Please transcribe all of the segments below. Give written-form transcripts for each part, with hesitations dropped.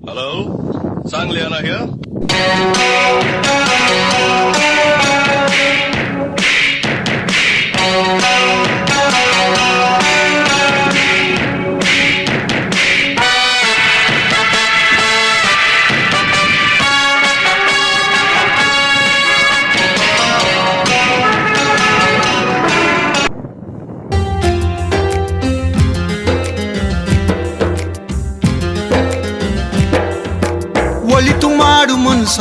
Hello? Sangliana here? ಒಳಿತು ಮಾಡು ಮನ್ಸ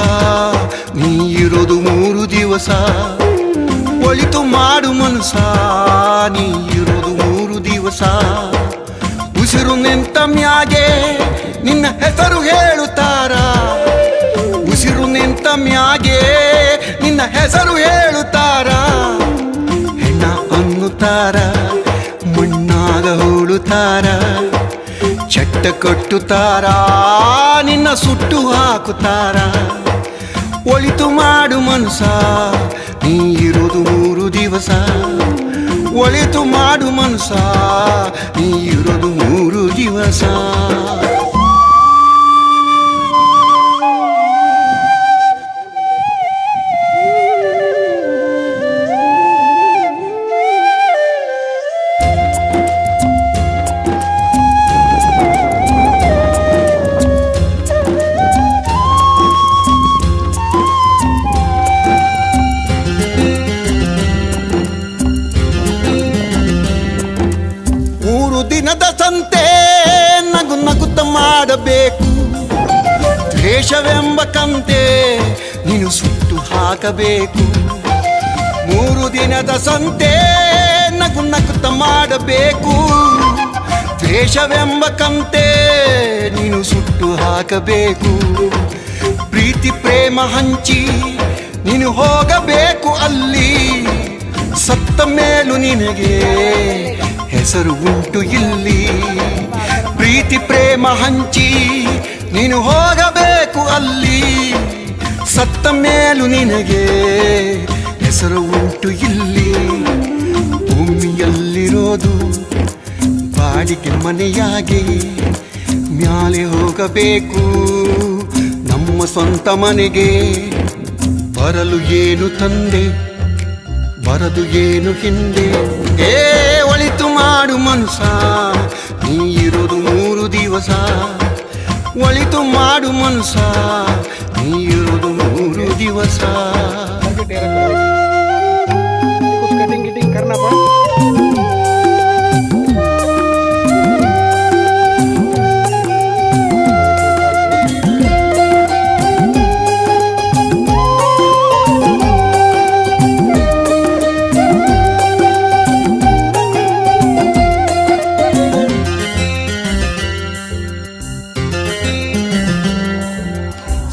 ನೀ ಇರೋದು 3 ದಿವಸ. ಒಳಿತು ಮಾಡು ಮನ್ಸ ನೀ ಇರೋದು 3 ದಿವಸ. ಉಸಿರು ನಿಂತ ಮ್ಯಾಗೆ ನಿನ್ನ ಹೆಸರು ಹೇಳುತ್ತಾರ. ಉಸಿರು ನಿಂತ ಮ್ಯಾಗೆ ನಿನ್ನ ಹೆಸರು ಹೇಳುತ್ತಾರ. ಹೆಣ್ಣ ಅನ್ನುತ್ತಾರ, ಮಣ್ಣಾಗ ಹೂಳುತ್ತಾರ, ಚಟ್ಟ ಕಟ್ಟುತ್ತಾರ, ನಿನ್ನ ಸುಟ್ಟು ಹಾಕುತ್ತಾರ. ಒಳಿತು ಮಾಡು ಮನಸ ನೀ ಇರೋದು 3 ದಿವಸ. ಒಳಿತು ಮಾಡು ಮನಸ ನೀ ಇರೋದು 3 ದಿವಸ. ದಿನದ ಸಂತೆ ನಗು ನಗುತ್ತ ಮಾಡಬೇಕು. ದ್ವೇಷವೆಂಬ ಕಂತೆ ನೀನು ಸುಟ್ಟು ಹಾಕಬೇಕು. 3 ದಿನದ ಸಂತೆ ನಗು ನಗುತ್ತ ಮಾಡಬೇಕು. ದ್ವೇಷವೆಂಬ ಕಂತೆ ನೀನು ಸುಟ್ಟು ಹಾಕಬೇಕು. ಪ್ರೀತಿ ಪ್ರೇಮ ಹಂಚಿ ನೀನು ಹೋಗಬೇಕು ಅಲ್ಲಿ. ಸತ್ತ ಮೇಲೂ ನಿನಗೆ ಹೆಸರು ಉಂಟು ಇಲ್ಲಿ. ಪ್ರೀತಿ ಪ್ರೇಮ ಹಂಚಿ ನೀನು ಹೋಗಬೇಕು ಅಲ್ಲಿ. ಸತ್ತ ಮೇಲೂ ನಿನಗೆ ಹೆಸರು ಉಂಟು ಇಲ್ಲಿ. ಭೂಮಿಯಲ್ಲಿರೋದು ಬಾಡಿಗೆ ಮನೆಯಾಗಿ ಮ್ಯಾಲೆ ಹೋಗಬೇಕು ನಮ್ಮ ಸ್ವಂತ ಮನೆಗೆ. ಬರಲು ಏನು ತಂದೆ, ಬರದು ಏನು ಹಿಂದೆ. ಒಳಿತು ಮಾಡು ಮನಸ ನೀ ಇರೋದು 3 ದಿವಸ. ಒಳಿತು ಮಾಡು ಮನಸ ನೀ ಇರೋದು 3 ದಿವಸ.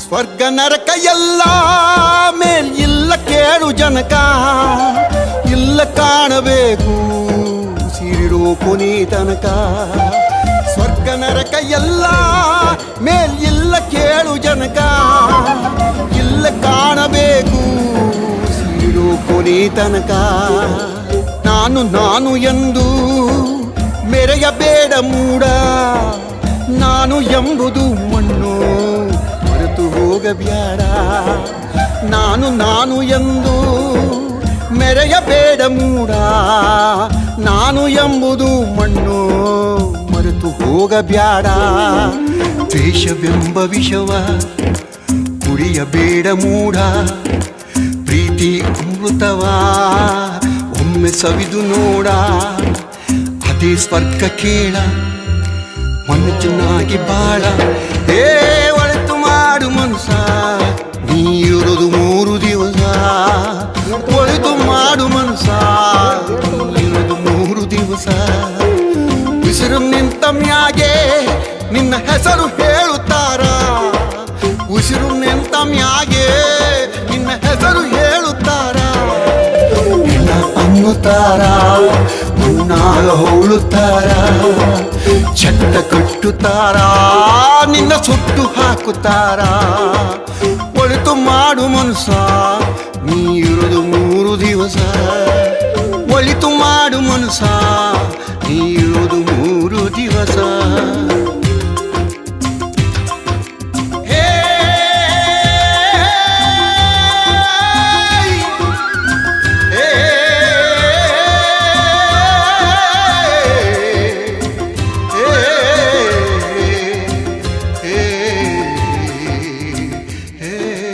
ಸ್ವರ್ಗ ನರಕ ಎಲ್ಲ ಮೇಲ್ ಇಲ್ಲ ಕೇಳು ಜನಕ. ಇಲ್ಲ ಕಾಣಬೇಕು ಸಿರಿರೋ ಕೊನೆ ತನಕ. ಸ್ವರ್ಗ ನರಕ ಎಲ್ಲ ಮೇಲ್ ಇಲ್ಲ ಕೇಳು ಜನಕ. ಇಲ್ಲ ಕಾಣಬೇಕು ಸಿರಿರೋ ಕೊನೆ ತನಕ. ನಾನು ನಾನು ಎಂದು ಮೆರೆಯಬೇಡ ಮೂಡ. ನಾನು ಎಂಬುದು ಮಣ್ಣು ಮರೆತು ಹೋಗಬ್ಯಾಡ. ನಾನು ನಾನು ಎಂದು ಮೆರೆಯಬೇಡ ಮೂಡ. ನಾನು ಎಂಬುದು ಮಣ್ಣು ಮರೆತು ಹೋಗಬ್ಯಾಡ. ದ್ವೇಷವೆಂಬ ವಿಷವ ಕುಡಿಯಬೇಡ ಮೂಡ. ಪ್ರೀತಿ ಅಮೃತವ ಒಮ್ಮೆ ಸವಿದು ನೋಡ. ಅದೇ ಸ್ವರ್ಗ ಕೇಳ ಮನುಜನಾಗಿ ಬಾಳ. ಒಳಿತು ಮಾಡು ಮನಸ ನೀ ಇರೋದು 3 ದಿವಸ. ಒಳಿತು ಮಾಡು ಮನಸ ನೀ ಇರೋದು 3 ದಿವಸ. ಉಸಿರು ನಿಂತ ಮ್ಯಾಗೆ ನಿನ್ನ ಹೆಸರು ಹೇಳುತ್ತಾರ. ಉಸಿರು ನಿಂತ ಮ್ಯಾಗೆ ನಿನ್ನ ಹೆಸರು ಹೇಳುತ್ತಾರ. ಅನ್ನುತ್ತಾರ, ಮಣ್ಣಾಗ ಹೂಳುತ್ತಾರ, ಚಟ್ಟ ಕಟ್ಟುತ್ತಾರ, ನಿನ್ನ ಸುಟ್ಟು ಹಾಕುತ್ತಾರ. ಒಳಿತು ಮಾಡು ಮನಸ ನೀ ಇರೋದು 3 ದಿವಸ. ಒಳಿತು ಮಾಡು ಮನಸ ನೀ ಇರೋದು 3 ದಿವಸ.